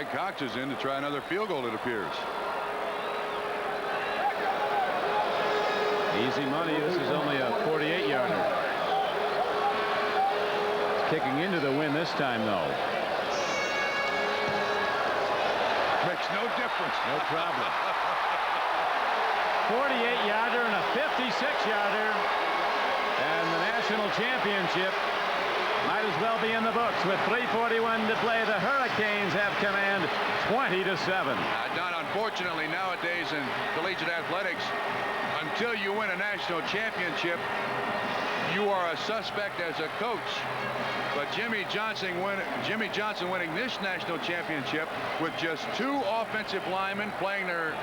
Greg Cox is in to try another field goal, it appears. Easy money. This is only a 48-yarder. Kicking into the win this time, though. Makes no difference. No problem. 48-yarder and a 56-yarder. And the national championship might as well be in the books. With 3:41 to play, the Hurricanes have command 20-7. Don, unfortunately, nowadays in collegiate athletics, until you win a national championship, you are a suspect as a coach. But Jimmy Johnson winning this national championship with just 2 offensive linemen playing their